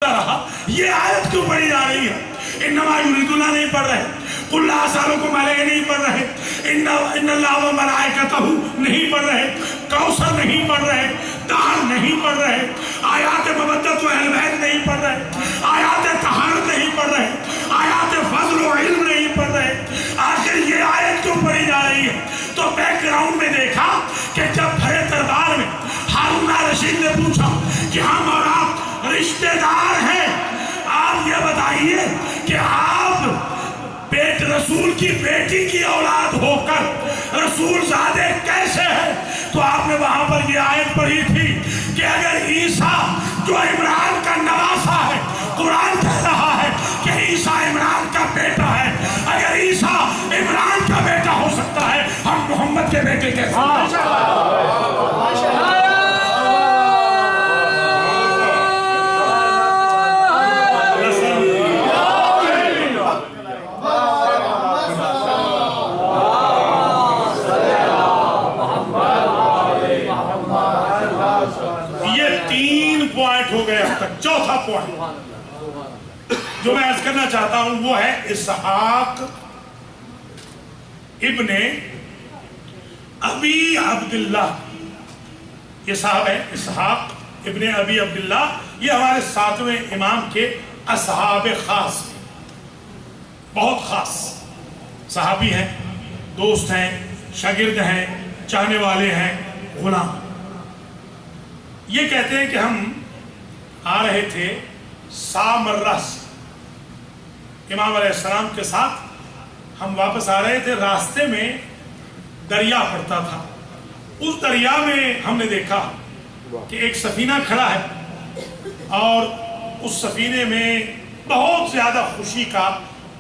رہا یہ آیت کیوں پڑھی جا رہی ہے؟ انما یریدون نہیں پڑھ رہے، قل لا اسألکم علیہ نہیں پڑھ رہے، ان اللہ و ملائکتہ نہیں پڑھ رہے، کوثر نہیں پڑھ رہے، دار نہیں پڑھ رہے، آیات مودت و اہل بیت نہیں پڑھ رہے، آیات طہارت نہیں پڑھ رہے، آیات فضل و علم نہیں پڑھ رہے، آخر یہ آیت کیوں پڑھی جا رہی ہے؟ تو بیک گراؤنڈ میں دیکھا کہ جب بھرے دربار میں ہارون رشید نے پوچھا کہ ہم اور آپ رشتہ دار ہیں، آپ یہ بتائیے کہ آپ رسول کی بیٹی کی اولاد ہو کر رسول زادے کیسے ہیں؟ تو آپ نے وہاں پر یہ آیت پڑھی تھی کہ اگر عیسیٰ جو عمران کا نواسا ہے، قرآن کہہ رہا ہے کہ عیسیٰ عمران کا بیٹا ہے، اگر عیسیٰ عمران کا بیٹا ہو سکتا ہے ہم محمد کے بیٹے کیسے ہو گیا تک؟ چوتھا پوائنٹ جو میں عرض کرنا چاہتا ہوں وہ ہے اسحاق ابن ابی عبداللہ. یہ صاحب ہے اسحاق ابن ابی عبداللہ، یہ ہمارے ساتویں امام کے اصحاب خاص، بہت خاص صحابی ہیں، دوست ہیں، شاگرد ہیں، چاہنے والے ہیں، غلام. یہ کہتے ہیں کہ ہم آ رہے تھے سامرہ سے، امام علیہ السلام کے ساتھ ہم واپس آ رہے تھے، راستے میں دریا پڑتا تھا، اس دریا میں ہم نے دیکھا کہ ایک سفینہ کھڑا ہے اور اس سفینے میں بہت زیادہ خوشی کا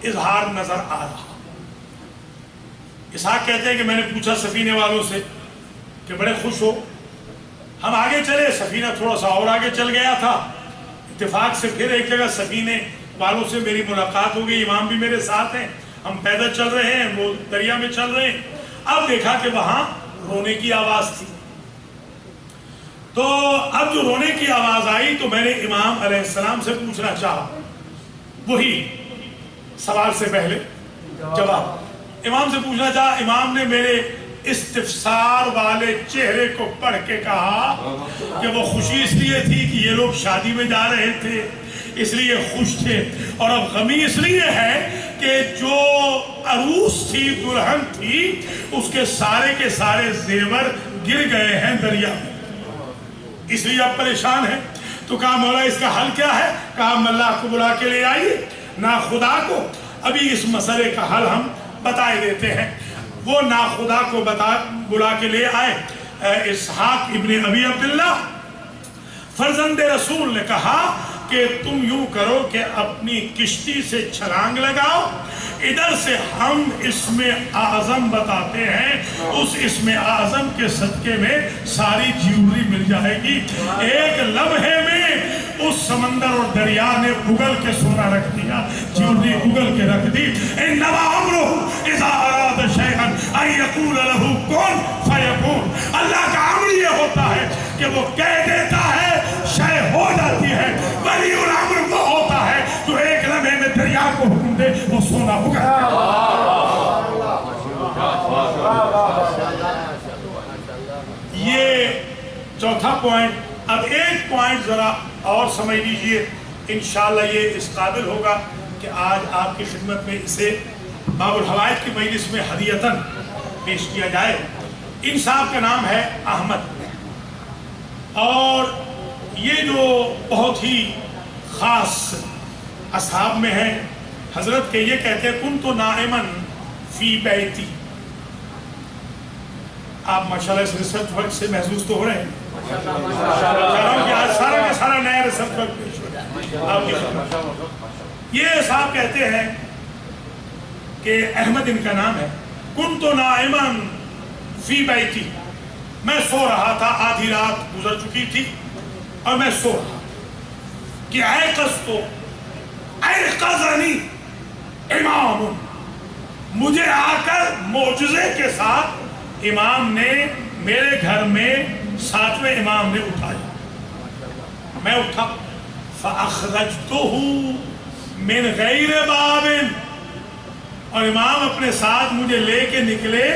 اظہار نظر آ رہا. اسحاق کہتے ہیں کہ میں نے پوچھا سفینے والوں سے کہ بڑے خوش ہو. ہم آگے چلے، سفینہ تھوڑا سا اور آگے چل گیا تھا، اتفاق سے پھر ایک جگہ سفینے والوں سے میری ملاقات ہو گئی، امام بھی میرے ساتھ ہیں، ہم پیدل چل رہے ہیں، وہ دریا میں چل رہے ہیں. اب دیکھا کہ وہاں رونے کی آواز تھی، تو اب جو رونے کی آواز آئی تو میں نے امام علیہ السلام سے پوچھنا چاہا، وہی سوال سے پہلے جواب امام سے پوچھنا چاہا. امام نے میرے استفسار والے چہرے کو پڑھ کے کہا کہ وہ خوشی اس لیے تھی کہ یہ لوگ شادی میں جا رہے تھے، اس لیے خوش تھے، اور اب غمی اس لیے ہے کہ جو عروس تھی، دلہن تھی، اس کے سارے زیور گر گئے ہیں دریا میں، اس لیے اب پریشان ہیں. تو کہا مولا اس کا حل کیا ہے؟ کہا ہم اللہ کو بلا کے لے آئیے، ناخدا کو ابھی اس مسئلے کا حل ہم بتائے دیتے ہیں. وہ ناخدا کو بلا کے لے آئے. اسحاق ابن ابی عبداللہ فرزند رسول نے کہا کہ تم یوں کرو کہ اپنی کشتی سے چھلانگ لگاؤ، ادھر سے ہم اسم اعظم بتاتے ہیں، اس اسم اعظم کے صدقے میں ساری جیولری مل جائے گی. ایک لمحے میں اس سمندر اور دریا نے اگل کے سونا رکھ دیا، جیولری اگل کے رکھ دی. انما امرہ اذا اراد شیئا ان یقول لہ کن فیکون. اللہ کا امر یہ ہوتا ہے کہ وہ کہہ دیتا ہے، شے ہو جاتی ہے. ولی الامر وہ ہوتا ہے جو ایک لمحے میں دریا کو حکم دے وہ سونا ہوگا. یہ چوتھا پوائنٹ. اب ایک پوائنٹ ذرا اور سمجھ لیجئے، انشاءاللہ یہ اس قابل ہوگا کہ آج آپ کی خدمت میں اسے باب الحوائج کی مجلس میں ہدیتاً پیش کیا جائے. ان صاحب کا نام ہے احمد، اور یہ جو بہت ہی خاص اصحاب میں ہیں حضرت کے. یہ کہتے ہیں کنت نائماً فی بیتی. آپ ماشاءاللہ اس ریسرچ ورک سے محظوظ تو ہو رہے ہیں، آج سارا کا سارا نیا ریسرچ ورک پیش ہو جائے آپ کی خدمت. یہ صاحب کہتے ہیں کہ احمد ان کا نام ہے، کنت نائماً فی بیتی. میں سو رہا تھا، آدھی رات گزر چکی تھی اور میں سو رہا کہ ایقظنی امام، مجھے آ کر معجزے کے ساتھ امام نے میرے گھر میں 7ویں امام نے اٹھایا. میں اٹھا، فَأَخْرَجْتُهُ مِنْ غَيْرِ بَابٍ، اور امام اپنے ساتھ مجھے لے کے نکلے،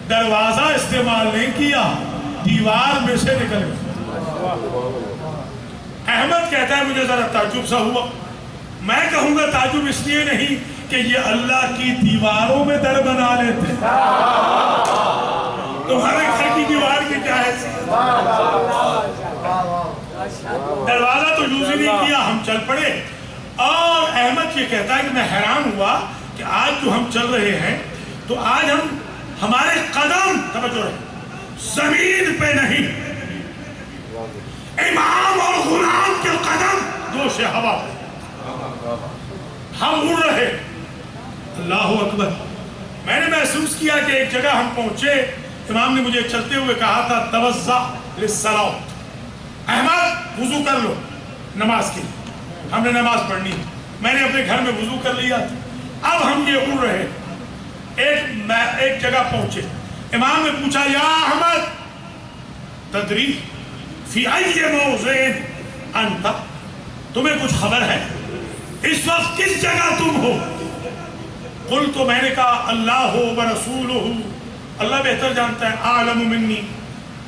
دروازہ استعمال نہیں کیا، دیوار میں سے نکل گیا۔ احمد کہتا ہے مجھے ذرا تعجب سا ہوا، میں کہوں گا تعجب اس لیے نہیں کہ یہ اللہ کی دیواروں میں در بنا لیتے، تمہارے گھر کی دیوار کی کیا ہے؟ دروازہ تو یوز ہی نہیں کیا، ہم چل پڑے۔ اور احمد یہ کہتا ہے کہ میں حیران ہوا کہ آج جو ہم چل رہے ہیں تو آج ہمارے قدم توجہ رہے زمین پہ نہیں، امام اور غلام کے قدم دوش ہوا پہ، ہم اڑ رہے۔ اللہ اکبر۔ میں نے محسوس کیا کہ ایک جگہ ہم پہنچے، امام نے مجھے چلتے ہوئے کہا تھا توضع للصلاۃ، احمد وضو کر لو نماز کی، ہم نے نماز پڑھنی، میں نے اپنے گھر میں وضو کر لیا تھا۔ اب ہم یہ اڑ رہے، ایک جگہ پہنچے، امام نے پوچھا یا احمد تدری فی ای موضع انت، تمہیں کچھ خبر ہے اس وقت کس جگہ تم ہو؟ قلت، تو میں نے کہا اللہ ورسولہ، اللہ بہتر جانتا ہے، اعلم منی،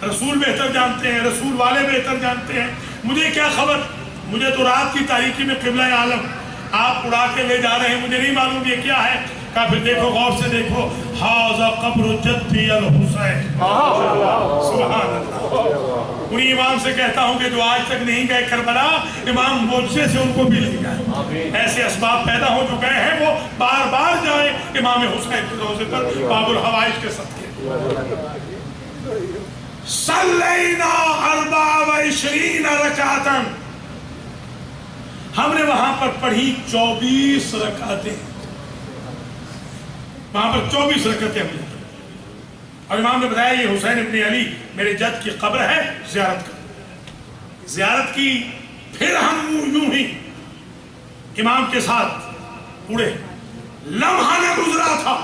رسول بہتر جانتے ہیں، رسول والے بہتر جانتے ہیں، مجھے کیا خبر؟ مجھے تو رات کی تاریکی میں قبلہ عالم آپ اڑا کے لے جا رہے ہیں، مجھے نہیں معلوم یہ کیا ہے۔ کہا پھر دیکھو غور سے دیکھو، ھذا قبر جدی الحسین، سبحان اللہ۔ انہی امام سے کہتا ہوں کہ جو آج تک نہیں گئے کربلا، امام معجزے سے ان کو بھی لے جائے، ایسے اسباب پیدا ہو جو گئے ہیں وہ بار بار جائیں امام حسین کے روضے پر باب الحوائج کے صدقے۔ صلینا 24 رکعتاً، ہم نے وہاں پر پڑھی 24 رکعتیں، وہاں پر 24 رکعتیں ہم نے پڑھی، اور امام نے بتایا یہ حسین ابن علی میرے جد کی قبر ہے، زیارت کر، زیارت کی۔ پھر ہم یوں ہی امام کے ساتھ اڑے، لمحہ نہ گزرا تھا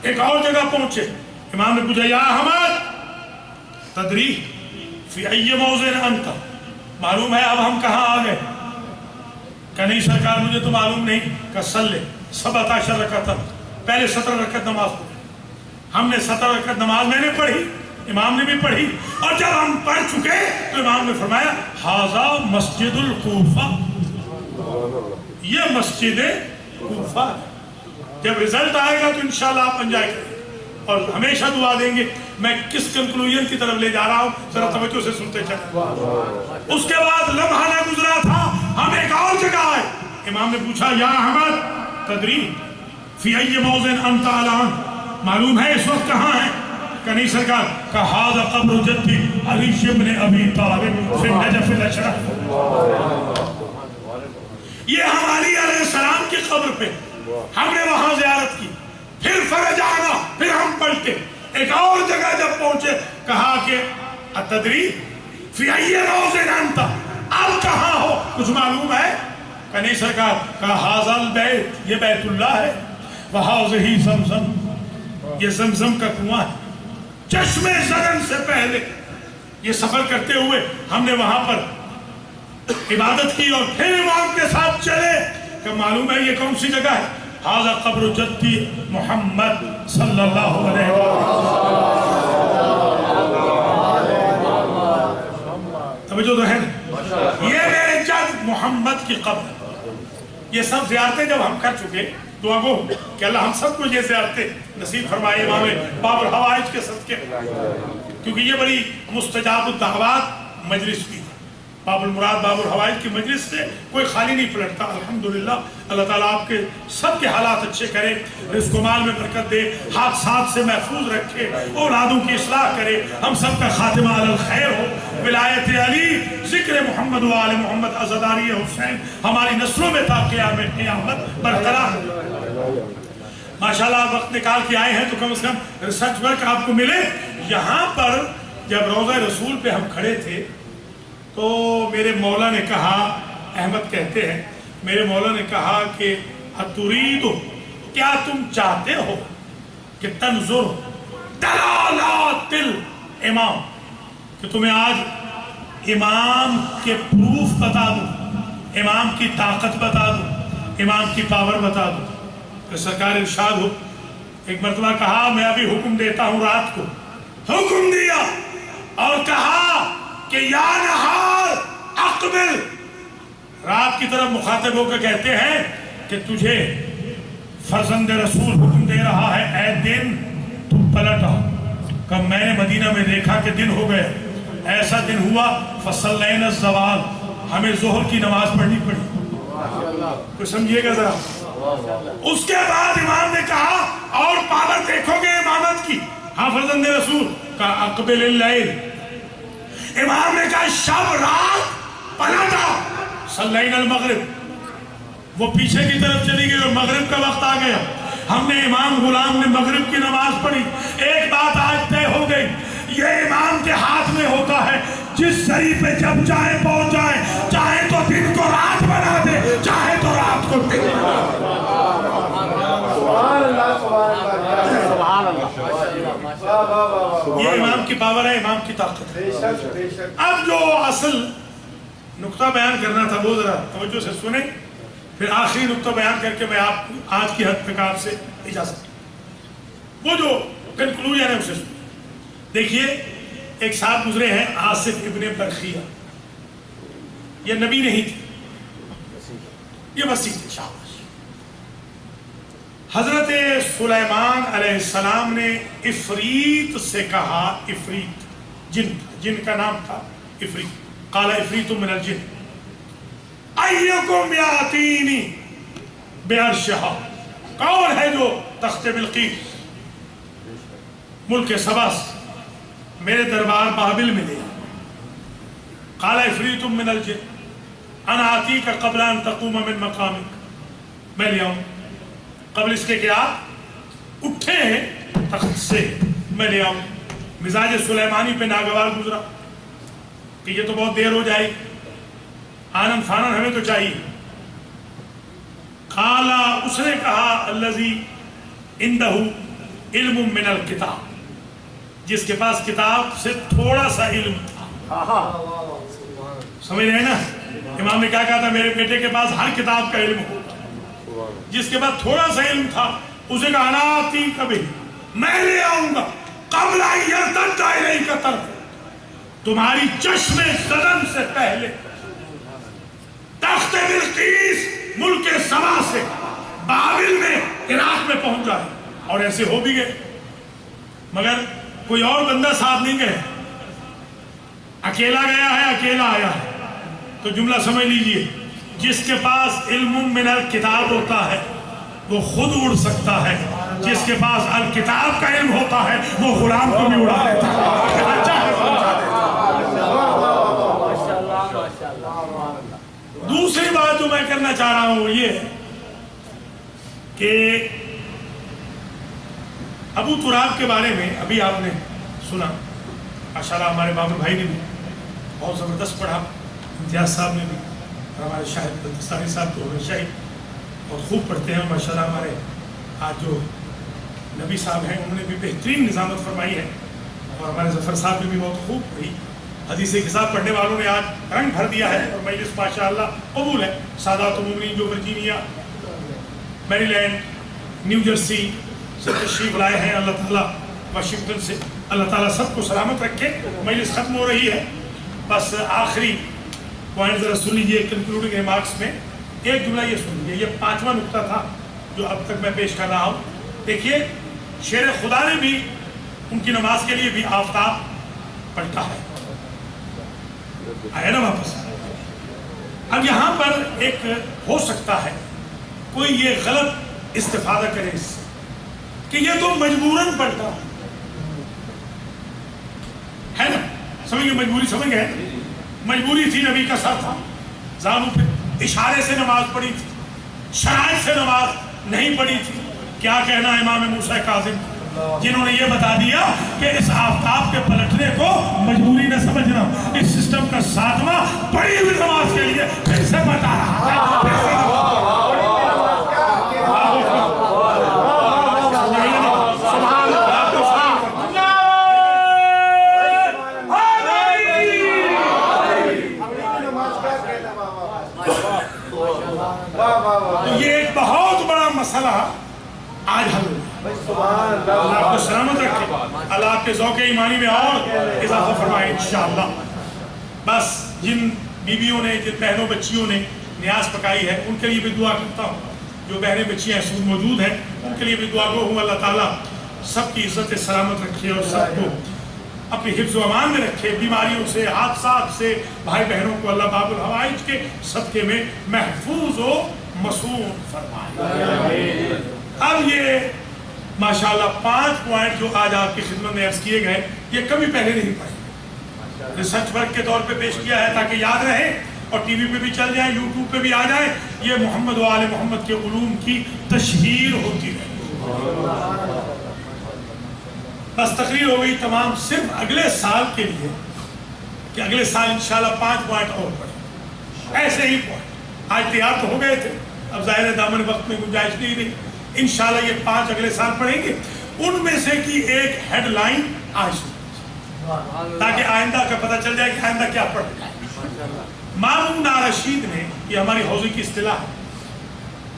ایک اور جگہ پہنچے، امام نے پوچھا یا احمد تدری فی ای موضع انت، معلوم ہے اب ہم کہاں آ گئے؟ کہ نہیں سرکار مجھے تو معلوم نہیں۔ کہ صلی 17 رکعت، پہلے 17 رکعت نماز پڑھی، ہم نے 17 رکعت نماز میں نے پڑھی، امام نے بھی پڑھی، اور جب ہم پڑھ چکے تو امام نے فرمایا ھذا مسجد الکوفہ، یہ مسجد کوفہ۔ جب رزلٹ آئے گا تو انشاءاللہ آپ بن جائے گا، اور ہمیشہ دعا دیں گے۔ میں کس کنکلوژن کی طرف لے جا رہا ہوں ذرا توجہ سے سنتے چلیں۔ اس کے بعد لمحہ نہ گزرا تھا، ہم ایک اور جگہ آئے، امام نے پوچھا یا احمد تدری فی ای موضع انت الان، معلوم ہے اس وقت کہاں ہے؟ کہ نہیں سرکار۔ کہ ھذا قبر جدی علی ابن ابی طالب فی النجف الاشرف، یہ ہم علی علیہ السلام کی قبر پہ ہم نے وہاں زیارت کی۔ پھر فرجعنا، پھر ہم پلٹے، ایک اور جگہ جب پہنچے کہا کہ اتدری فی ای موضع انت، اب کہاں ہو کچھ معلوم ہے؟ کہ نہیں سرکار۔ کہ ھذا البیت، یہ بیت اللہ ہے، وھذہ زمزم، یہ زمزم کا کنواں ہے۔ چشمے زدن سے پہلے یہ سفر کرتے ہوئے ہم نے وہاں پر عبادت کی، اور پھر امام کے ساتھ چلے کہ معلوم ہے یہ کون سی جگہ ہے؟ ھذا قبر جدی محمد صلی اللہ علیہ وسلم۔ توجہ تو ہے نا، یہ میرے جد محمد کی قبر۔ یہ سب زیارتیں جب ہم کر چکے، دعا گو کہ اللہ ہم سب کو یہ زیارتیں نصیب فرمائے امام باب الحوائج کے صدقے، کیونکہ یہ بڑی مستجاب الدعوات مجلس بھی، باب المراد باب الحوائج کی مجلس سے کوئی خالی نہیں پلٹتا۔ الحمدللہ اللہ تعالیٰ آپ کے سب کے حالات اچھے کرے، رزق و مال میں برکت دے، حادثات سے محفوظ رکھے، اولادوں کی اصلاح کرے، ہم سب کا خاتمہ علی الخیر ہو، ولایت علی، ذکر محمد و آل محمد، عزاداری حسین ہماری نسلوں میں تا قیامت برقرار ہو۔ ماشاءاللہ آپ وقت نکال کے آئے ہیں تو کم از کم ریسرچ ورک آپ کو ملے۔ یہاں پر جب روضہ رسول پہ ہم کھڑے تھے تو میرے مولا نے کہا، احمد کہتے ہیں میرے مولا نے کہا کہ اترید، کیا تم چاہتے ہو کہ تنظر دلالات الامام، کہ تمہیں آج امام کے پروف بتا دوں، امام کی طاقت بتا دوں، امام کی پاور بتا دوں کہ سرکار ارشاد ہو، ایک مرتبہ کہا میں ابھی حکم دیتا ہوں، رات کو حکم دیا اور کہا کہ یا نہار اقبل، رات کی طرف مخاطب ہو کے کہتے ہیں کہ تجھے فرزند رسول حکم دے رہا ہے، اے دن تو پلٹ آ۔ کہ میں نے مدینہ میں دیکھا کہ دن ہو گئے، ایسا دن ہوا فصلینا الزوال، ہمیں ظہر کی نماز پڑھنی پڑی۔ کوئی سمجھیے گا ذرا۔ اس کے بعد امام نے کہا اور پابند دیکھو گے امامت کی، ہاں فرزند رسول کا اقبل اللیل، امام نے کہا شب رات پلٹا، صلینا المغرب، وہ پیچھے کی طرف چلی گئی اور مغرب کا وقت آ گیا، ہم نے امام غلام نے مغرب کی نماز پڑھی۔ ایک بات آج طے ہو گئی، یہ امام کے ہاتھ میں ہوتا ہے، جس ذریع پہ جب چاہے پہنچ جائے، چاہے تو دن کو رات بنا دے، چاہے تو رات کو دن بنا دے۔ یہ امام کی پاور ہے، امام کی طاقت ہے۔ اب جو اصل نقطہ بیان کرنا تھا وہ ذرا توجہ سے سنیں، پھر آخری نقطہ بیان کر کے میں آپ آج کی حد تک آپ سے اجازت، وہ جو کنکلوژن ہے اسے سنیں۔ دیکھیے ایک ساتھ گزرے ہیں آصف ابن برخیہ، یہ نبی نہیں تھے، یہ وسیع تھے، شاباش۔ حضرت سلیمان علیہ السلام نے افریت سے کہا، افریت جن کا نام تھا افریت، قال افریت من الجن ایکم یاتینی بعرشہا، کون ہے جو تخت بلقیس ملک سبا سے میرے دربار بابل میں لے؟ قال افریت من الجن انا آتیک قبل ان تقوم من مقامک، میں لے آؤں قبل اس کے کہ آپ اٹھے ہیں تخت سے، میں لے آؤں۔ مزاج سلیمانی پہ ناگوار گزرا کہ یہ تو بہت دیر ہو جائے، آنن فانن ہمیں تو چاہیے۔ قالا، اس نے کہا الذی عندہ علم من الکتاب، جس کے پاس کتاب سے تھوڑا سا علم تھا۔ سمجھ رہے ہیں نا؟ امام نے کیا کہا تھا؟ میرے بیٹے کے پاس ہر کتاب کا علم ہوگا۔ جس کے پاس تھوڑا سا علم تھا اسے کہا انا آتیک بہ، میں لے آؤں گا قبل ان یرتد الیک طرفک، تمہاری چشم زدن سے پہلے تخت بلقیس ملک سبا سے بابل میں عراق میں پہنچ جائے۔ اور ایسے ہو بھی گئے، مگر کوئی اور بندہ ساتھ نہیں گئے، اکیلا گیا ہے، اکیلا آیا ہے۔ تو جملہ سمجھ لیجئے، جس کے پاس علم من الکتاب ہوتا ہے وہ خود اڑ سکتا ہے، جس کے پاس الکتاب کا علم ہوتا ہے وہ غلام کو بھی اڑا دیتا ہے۔ دوسری بات جو میں کرنا چاہ رہا ہوں وہ یہ ہے کہ ابو تراب کے بارے میں ابھی آپ نے سنا، ماشاءاللہ ہمارے بابر بھائی نے بھی بہت زبردست پڑھا، امتیاز صاحب نے بھی، اور ہمارے شاہد بلتستانی صاحب تو ہمیں شاہد بہت خوب پڑھتے ہیں، ماشاءاللہ ہمارے آج جو نبی صاحب ہیں انہوں نے بھی بہترین نظامت فرمائی ہے، اور ہمارے ظفر صاحب نے بھی بہت خوب پڑھی۔ حدیث کتاب پڑھنے والوں نے آج رنگ بھر دیا ہے، اور مجلس ماشاءاللہ قبول ہے۔ سادات المومنین جو ورجینیا، میری لینڈ، نیو جرسی سے تشریف لائے ہیں، اللہ تعالیٰ واشنگٹن سے اللہ تعالیٰ سب کو سلامت رکھے۔ مجلس ختم ہو رہی ہے، بس آخری پوائنٹ ذرا سن لیجیے کنکلوڈنگ ریمارکس میں، ایک جملہ یہ سن لیجیے، یہ 5واں نقطہ تھا جو اب تک میں پیش کر رہا ہوں۔ دیکھیے شیر خدا نے بھی ان کی نماز کے لیے بھی آفتاب پلٹا ہے، آیا نا واپس۔ اب یہاں پر ایک ہو سکتا ہے کوئی یہ غلط استفادہ کرے اس سے کہ یہ تو مجبوراً پلٹا ہے نا، سمجھ گئے مجبوری، سمجھ گئے مجبوری تھی، نبی کا سر تھا، زانوں پہ اشارے سے نماز پڑھی تھی، شرائط سے نماز نہیں پڑھی تھی۔ کیا کہنا امام موسیٰ کاظم جنہوں نے یہ بتا دیا کہ اس آفتاب کے پلٹنے کو مجبوری نہ سمجھنا، اس سسٹم کا ساتواں پڑھی ہوئی نماز کے لیے پھر سے بتا رہا ہے۔ تو یہ ایک بہت بڑا مسئلہ آج حل ہوا۔ اللہ آپ کو سلامت رکھے، اللہ آپ کے ذوق ایمانی میں اور اضافہ فرمائے انشاءاللہ۔ بس جن بیویوں نے، جن بہنوں بچیوں نے نیاز پکائی ہے، ان کے لیے بھی دعا کرتا ہوں۔ جو بہنیں بچیاں اس وقت موجود ہیں، ان کے لیے بھی دعا گو ہوں اللہ تعالیٰ سب کی عزت سلامت رکھے اور سب کو اپنی حفظ و امان میں رکھے، بیماریوں سے، حادثات سے بھائی بہنوں کو اللہ باب الحوائج کے صدقے میں محفوظ و مصون فرمائے۔ اب یہ ماشاءاللہ 5 پوائنٹ جو آج آپ کی خدمت میں عرض کیے گئے، یہ کبھی پہلے نہیں پڑھے، ریسرچ ورک کے طور پہ پیش کیا ہے تاکہ یاد رہے اور ٹی وی پہ بھی چل جائیں، یوٹیوب پہ بھی آ جائیں۔ یہ محمد و آل محمد کے علوم کی تشہیر ہوتی ہے۔ بس تقریر ہو گئی تمام، صرف اگلے سال کے لیے کہ اگلے سال انشاءاللہ 5 پوائنٹ اور پڑھیں، ایسے ہی پوائنٹ آج تیار تو ہو گئے تھے، اب ظاہر دامن وقت میں گنجائش نہیں رہی، انشاءاللہ یہ 5 اگلے سال پڑھیں گے۔ ان میں سے کی ایک ہیڈ لائن آج سنیں تاکہ آئندہ کا پتہ چل جائے کہ آئندہ کیا پڑھ رہے ہیں۔ مامون نارشید نے، یہ ہماری حوزے کی اصطلاح ہے،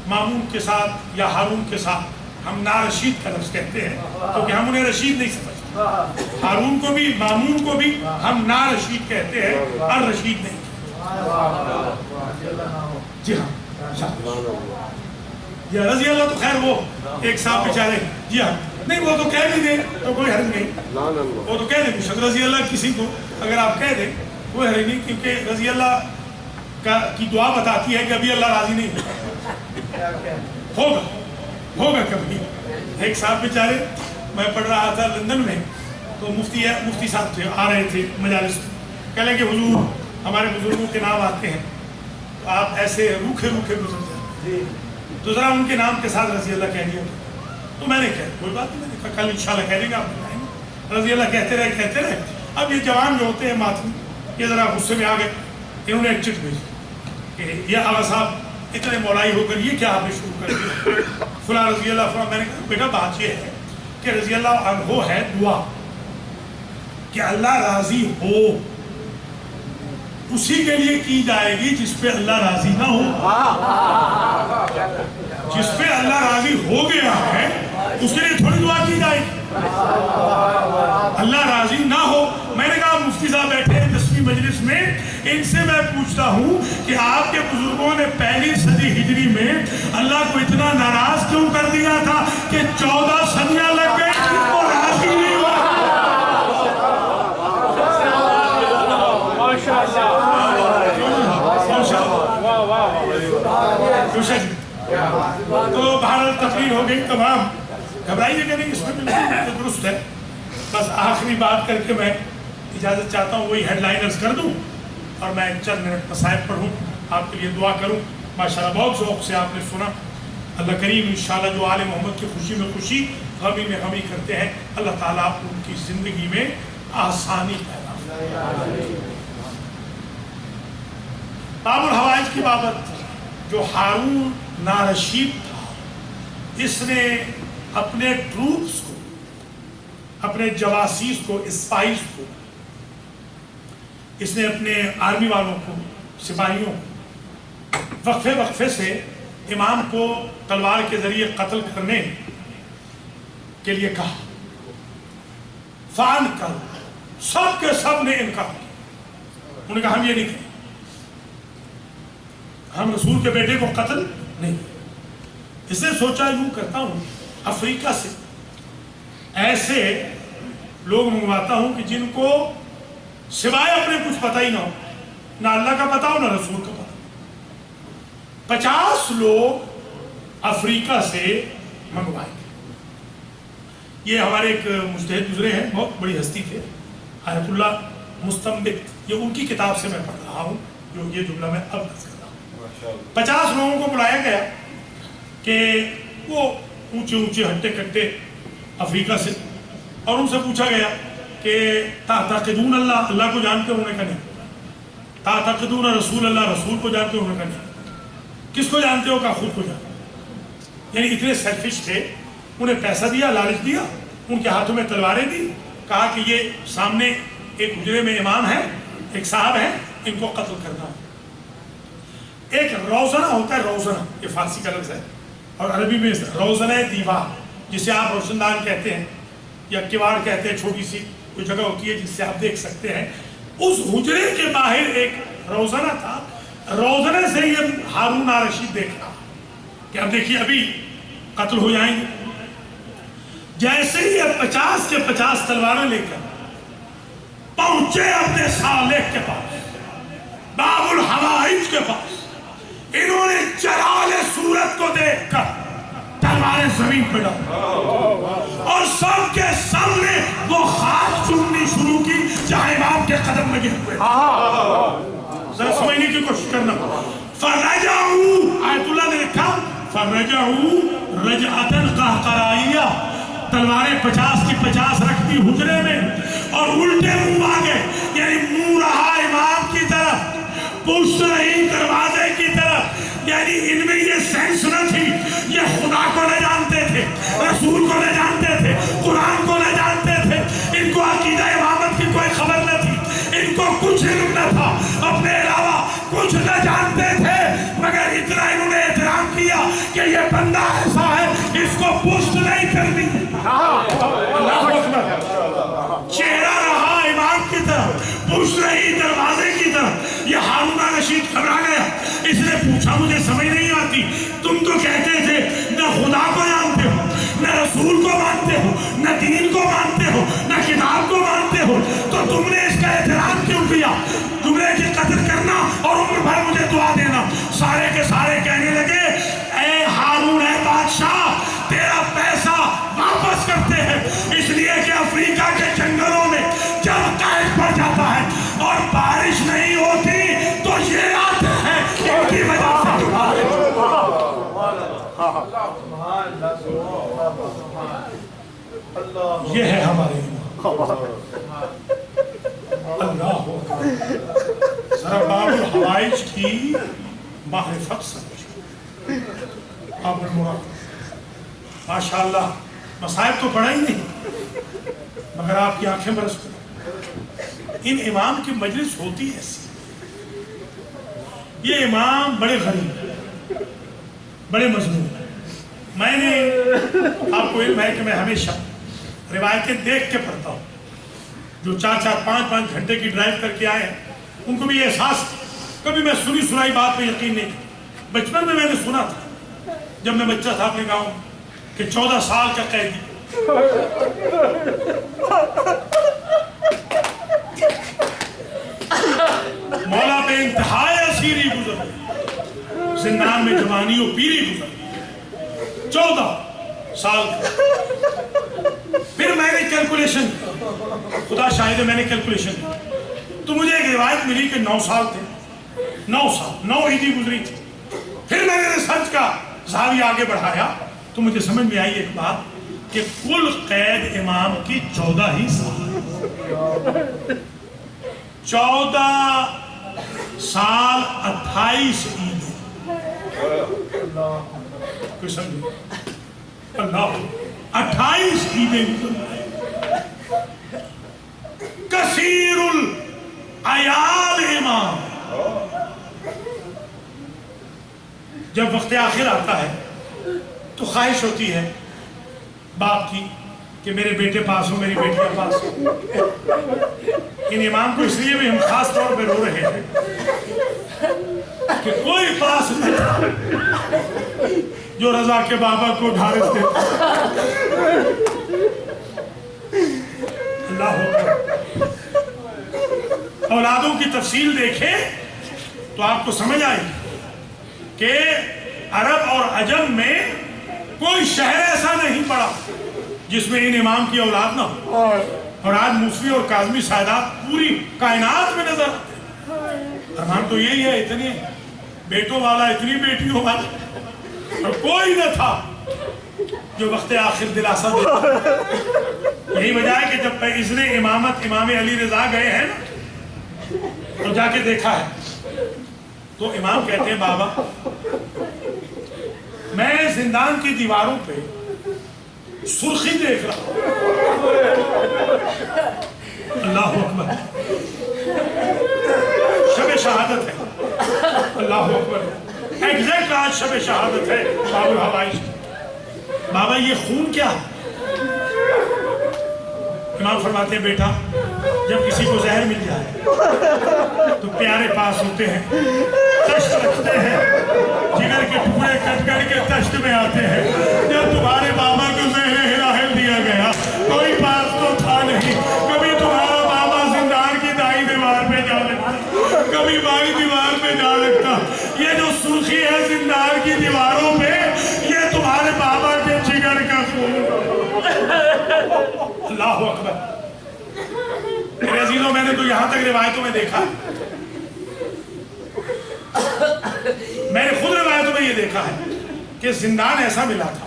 مامون کے ساتھ یا ہارون کے ساتھ ہم نارشید کا لفظ کہتے ہیں کیونکہ ہم انہیں رشید نہیں سمجھتے، ہارون کو بھی مامون کو بھی ہم نارشید کہتے ہیں اور رشید نہیں۔ جی ہاں، یہ رضی اللہ تو خیر وہ ایک صاحب بیچارے، جی ہاں نہیں وہ تو کہہ بھی دیں تو کوئی حرج نہیں، وہ تو کہہ دیں شد رضی اللہ کسی کو اگر آپ کہہ دیں کوئی حرج نہیں، کیونکہ رضی اللہ کی دعا بتاتی ہے کہ ابھی اللہ راضی نہیں ہوگا، ہوگا کبھی۔ ایک صاحب بیچارے، میں پڑھ رہا تھا لندن میں، تو مفتی صاحب تھے، آ رہے تھے مجالس میں، کہہ لیں کہ حضور ہمارے بزرگوں کے نام آتے ہیں تو آپ ایسے روکھے روکھے گزر جاتے، تو ذرا ان کے نام کے ساتھ رضی اللہ کہہ دیا۔ تو میں نے کہا کوئی بات نہیں، میں نے کہا کل انشاءاللہ کہہ دیں گے، آپ بتائیں گے۔ رضی اللہ کہتے رہے۔ اب یہ جوان جو ہوتے ہیں ماتمی، یہ ذرا غصے میں آ گئے، انہوں نے ایک چٹ بھیجی کہ یہ آغا صاحب اتنے مولائی ہو کر یہ کیا آپ نے شروع کر دیا، فلاں رضی اللہ فلاں۔ میں نے کہا بیٹا بات یہ ہے کہ رضی اللہ عنہ ہے دعا کہ اللہ راضی ہو، اسی کے لیے کی جائے گی جس پہ اللہ راضی نہ ہو۔ جس پہ اللہ راضی ہو گیا ہے اس کے لیے تھوڑی دعا کی جائے گی، اللہ راضی نہ ہو۔ میں نے کہا مفتی صاحب بیٹھے ہیں 10ویں مجلس میں، ان سے میں پوچھتا ہوں کہ آپ کے بزرگوں نے 1 صدی ہجری میں اللہ کو اتنا ناراض کیوں کر دیا تھا کہ 14 صدیاں لگ گئے اور راضی نہیں ہوا؟ تو بہرحال تقریر ہو گئی تمام، گھبرائیے کہ نہیں، اس میں بالکل درست ہے۔ بس آخری بات کر کے میں اجازت چاہتا ہوں، وہی ہیڈ لائنرز کر دوں اور میں چند منٹ مصائب پڑھوں، آپ کے لیے دعا کروں۔ ماشاءاللہ بہت ذوق سے آپ نے سنا، اللہ کریم انشاءاللہ جو آل محمد کی خوشی میں خوشی، غمی میں غمی کرتے ہیں، اللہ تعالیٰ ان کی زندگی میں آسانی پیدا فرمائے۔ باب الحوائج کی بابت، جو ہارون نارشید تھا، اس نے اپنے ٹروپس کو، اپنے جواسیس کو، اسپائز کو، اس نے اپنے آرمی والوں کو، سپاہیوں کو وقفے وقفے سے امام کو تلوار کے ذریعے قتل کرنے کے لیے کہا۔ فان کر سب کے سب نے انکار کیا، انہوں نے کہا ہم یہ نہیں کریں، ہم رسول کے بیٹے کو قتل نہیں۔ اس نے سوچا یوں کرتا ہوں، افریقہ سے ایسے لوگ منگواتا ہوں کہ جن کو سوائے اپنے کچھ پتہ ہی نہ ہو، نہ اللہ کا پتہ ہو نہ رسول کا پتہ۔ 50 لوگ افریقہ سے منگوائے گئے۔ یہ ہمارے ایک مجتہد گزرے ہیں، بہت بڑی ہستی تھے، آیت اللہ مستنبط، یہ ان کی کتاب سے میں پڑھ رہا ہوں جو یہ جملہ میں اب لفظ کر رہا ہوں۔ 50 لوگوں کو بلایا گیا کہ وہ اونچے اونچے ہٹے کٹے افریقہ سے، اور ان سے پوچھا گیا کہ تعتقدون اللہ، اللہ کو جانتے ہو؟ انہوں نے کہا نہیں۔ تعتقدون رسول اللہ، رسول کو جانتے ہو؟ انہوں نے کہا نہیں۔ کس کو جانتے ہو؟ کہا خود کو جانتے۔ یعنی اتنے سیلفش تھے، انہیں پیسہ دیا، لالچ دیا، ان کے ہاتھوں میں تلواریں دی، کہا کہ یہ سامنے ایک حجرے میں امام ہے، ایک صاحب ہے، ان کو قتل کرنا۔ ایک روزنہ ہوتا ہے، روزنہ یہ فارسی کا لفظ ہے، اور عربی میں روزنہ دیوار جسے آپ روشن دان کہتے ہیں یا کواڑ کہتے ہیں، چھوٹی سی کوئی جگہ ہوتی ہے جس سے آپ دیکھ سکتے ہیں، اس حجرے کے باہر ایک روزنہ تھا. روزنے سے یہ ہارون رشید دیکھ رہا کہ اب دیکھیے ابھی قتل ہو جائیں گے. جیسے ہی یہ 50 کے 50 تلواریں لے کر پہنچے اپنے صالح کے پاس، باب الحوائج کے پاس، انہوں نے جلال صورت کو دیکھ کر تلواریں زمین پہ ڈالی اور سب کے سامنے وہ خاک چومنی شروع کی جہاں امام کے قدم لگے ہوئے. ذرا سمجھنے کی کوشش کرنا. فرجعوا، آیت اللہ نے لکھا فرجعوا رجعتاً قہقرائیہ، تلواریں 50 کی 50 رکھتی حجرے میں اور الٹے منہ آگے، یعنی منہ رہا امام کی طرف، پشت رہی دروازے کی طرف. یعنی ان میں یہ سینس نہ تھی، یہ خدا کو نہ جانتے تھے، رسول کو نہ جانتے تھے، قرآن کو نہ جانتے تھے، ان کو عقیدہ امامت کی کوئی خبر نہ تھی، ان کو کچھ علم نہ تھا، اپنے علاوہ کچھ نہ جانتے تھے، مگر اتنا انہوں نے احترام کیا کہ یہ بندہ ایسا ہے اس کو پشت نہیں کرنی. چہرہ رہا امام کی طرف، پشت رہی دروازے کی طرف. یہ ہارون رشید گھبرا گیا. اس نے پوچھا مجھے سمجھ نہیں آتی، تم تو کہتے تھے نہ خدا کو جانتے ہو، نہ رسول کو مانتے ہو، نہ دین کو مانتے ہو، نہ کتاب کو مانتے ہو، تو تم نے اس کا احترام کیوں کیا؟ جملے کی قدر کرنا اور عمر بھر مجھے دعا دینا. سارے کے سارے کہنے لگے اے ہارون اے بادشاہ، تیرا پیسہ واپس کرتے ہیں، اس لیے کہ افریقہ کے جنگلوں میں جب قحط پڑ جاتا ہے اور بارش نہیں ہوتی تو یہ آتے ہیں ان کی وجہ سے. یہ ہے ہمارے اللہ. ذرا باب الحوائج کی معرفت سمجھو. باب المراد ماشاءاللہ مصائب تو پڑھا ہی نہیں، مگر آپ کی آنکھیں برس پڑی. ان امام کی مجلس ہوتی ایسی. یہ امام بڑے غریب، بڑے مظلوم. میں نے آپ کو علم ہے کہ میں ہمیشہ روایتیں دیکھ کے پڑھتا ہوں. جو 4-4 5-5 گھنٹے کی ڈرائیو کر کے آئے ہیں ان کو بھی یہ احساس، کبھی میں سنی سنائی بات پہ یقین نہیں. بچپن میں نے سنا تھا جب میں بچہ تھا اپنے گاؤں کہ 14 سال کا قیدی مولا پہ انتہائی اسیری گزر، زندان میں جوانی و پیری گزر. 14 سال کا. پھر میں نے کیلکولیشن، خدا شاہد ہے میں نے کیلکولیشن تو مجھے ایک روایت ملی کہ 9 سال تھے. 9 عیدی گزری تھی. پھر میں نے ریسرچ کا زاویہ آگے بڑھایا تو مجھے سمجھ میں آئی ایک بات کہ کل قید امام کی 14 ہی سال. 14 سال 28 عیدیں. کوئی سمجھے؟ اللہ 28 عیدیں. کثیر العیال امام. جب وقت آخر آتا ہے تو خواہش ہوتی ہے باپ کی کہ میرے بیٹے پاس ہو، میری بیٹیاں پاس ہو. ان امام کو اس لیے بھی ہم خاص طور پہ رو رہے ہیں کہ کوئی پاس نہیں تھا جو رضا کے بابا کو ڈھارس دیتا. اللہ اکبر. اولادوں کی تفصیل دیکھیں تو آپ کو سمجھ آئے کہ عرب اور عجم میں کوئی شہر ایسا نہیں پڑا جس میں ان امام کی اولاد نہ ہو. اور آج موسوی اور کاظمی سائدات پوری کائنات میں نظر آتے ہیں. ارمان تو یہی ہے، اتنی بیٹوں والا، اتنی بیٹیوں والا، اور کوئی نہ تھا جو وقت آخر دلاسا دے. یہی وجہ ہے کہ جب اذن امامت امام علی رضا گئے ہیں نا تو جا کے دیکھا ہے تو امام کہتے ہیں بابا میں زندان کی دیواروں پہ سرخی دیکھ رہا ہوں. اللہ اکبر. شب شہادت ہے. اللہ اکبر. ایگزیکٹ آج شب شہادت ہے باب الحوائج. بابا یہ خون کیا؟ امام فرماتے ہیں بیٹا جب کسی کو زہر مل جائے تو پیارے پاس ہوتے ہیں, تشت رکھتے ہیں, جگر کے ٹکڑے کٹ کر کے تشت میں آتے ہیں. جب تمہارے بابا کو زہر ہراہل دیا گیا کوئی پاس تو تھا نہیں. کبھی تمہارا بابا زندان کی دائیں دیوار پہ جا لگتا, کبھی بائیں دیوار پہ جا لگتا. یہ جو سرخی ہے زندان کی دیواروں پہ یہ تمہارے بابا کے جگر کا خون. اللہ اکبر. میرے عزیزوں میں نے تو یہاں تک روایتوں میں دیکھا, میں نے خود روایتوں میں یہ دیکھا ہے کہ زندان ایسا ملا تھا.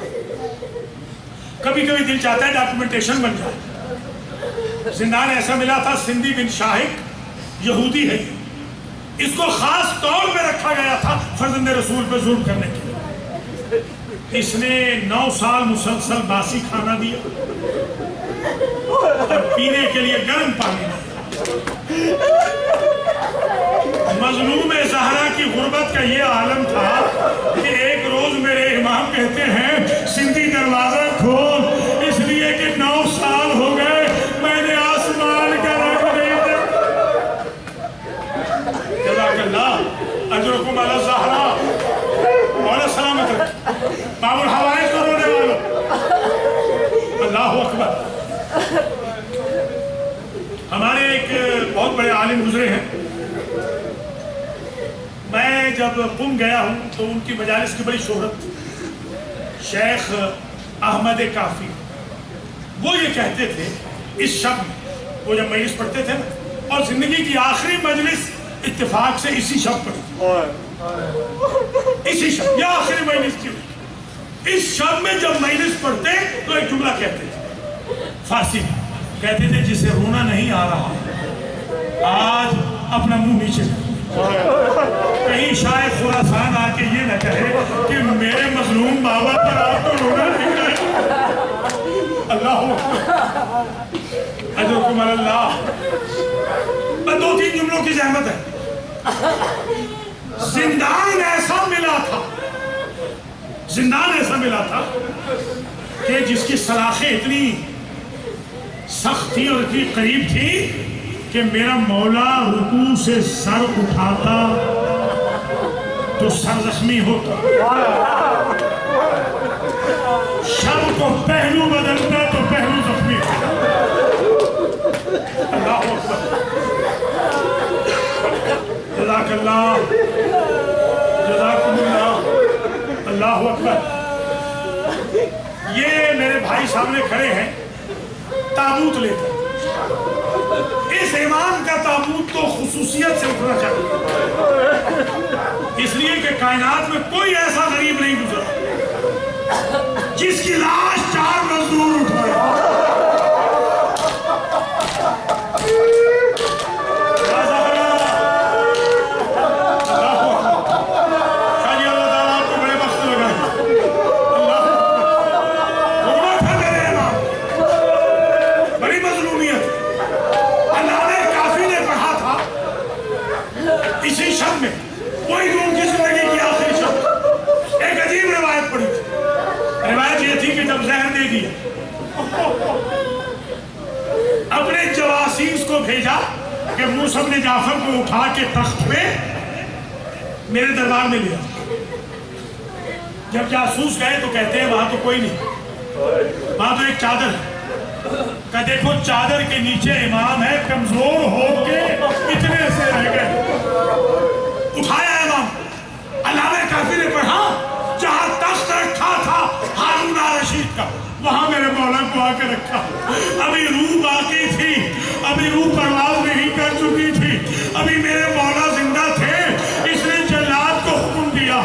کبھی کبھی دل چاہتا ہے ڈاکومنٹیشن بن جائے. زندان ایسا ملا تھا, سندھی بن شاہق یہودی ہے, اس کو خاص طور پہ رکھا گیا تھا فرزند رسول پہ ظلم کرنے کے لیے. اس نے 9 سال مسلسل باسی کھانا دیا اور پینے کے لیے گرم پانی دیا. مظلوم زہرا کی غربت کا یہ عالم تھا کہ ایک روز میرے امام کہتے ہیں سندھی دروازہ کھول, اس لیے کہ 9 سال ہو گئے میں نے آسمان کا رنگ نہیں دیکھا. جزاک اللہ اجرکم علی الزہرا اور سلامت رکھیں باب الحوائج کو رونے والوں. اللہ اکبر. ہمارے ایک بہت بڑے عالم گزرے ہیں, میں جب قم گیا ہوں تو ان کی مجالس کی بڑی شہرت تھی. شیخ احمد کافی, وہ یہ کہتے تھے اس شب میں, وہ جب مجلس پڑھتے تھے نا, اور زندگی کی آخری مجلس اتفاق سے اسی شب پڑھی, اسی شب یا آخری مجلس کی. اس شب میں جب مجلس پڑھتے تو ایک جملہ کہتے تھے فارسی میں, کہتے تھے جسے رونا نہیں آ رہا آج اپنا منہ نیچے کہیں شاید خراسان آ کے یہ نہ کہے کہ میرے مظلوم بابا پر آپ کو رونا نہیں آئے. اللہ اجرکم علی اللہ. میں 2-3 جملوں کی زحمت ہے. زندان ایسا ملا تھا, زندان ایسا ملا تھا کہ جس کی سلاخیں اتنی سخت تھی اور اتنی قریب تھی کہ میرا مولا رکوع سے سر اٹھاتا تو سر زخمی ہوتا, شب کو پہلو بدلتا تو پہلو زخمی ہوتا. اللہ اکبر. جزاک اللہ, جزاکم اللہ. اللہ اکبر. یہ میرے بھائی سامنے کھڑے ہیں تابوت لے کر. اس امام کا تابوت تو خصوصیت سے اٹھنا چاہیے, اس لیے کہ کائنات میں کوئی ایسا غریب نہیں گزرا جس کی لاش 4 مزدور اٹھائے. اپنے جواسیس کو بھیجا کہ موسیٰ بن جعفر کو اٹھا کے تخت پہ میرے دربار میں لیا. جب جاسوس گئے تو کہتے ہیں وہاں تو کوئی نہیں, وہاں تو ایک چادر ہے. کہ دیکھو چادر کے نیچے امام ہے, کمزور ہو کے اتنے سے رہ گئے. اٹھایا امام, علامہ کافی نے پڑھا جہاں تخت رکھا تھا ہارون رشید کا وہاں میرے مولا کو آ کے رکھا. ابھی روح باقی تھی, ابھی روح پرواز نہیں کر چکی تھی, ابھی میرے مولا زندہ تھے. اس نے جلاد کو حکم دیا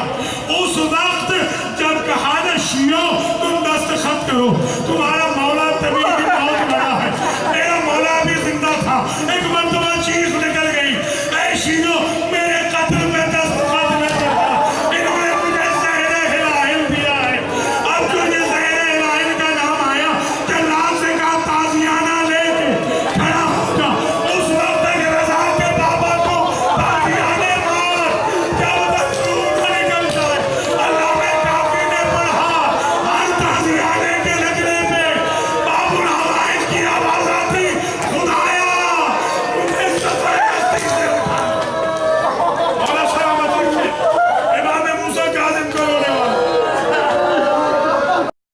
اس وقت جب کہا نا شیعو تم دستخط کرو, تمہارا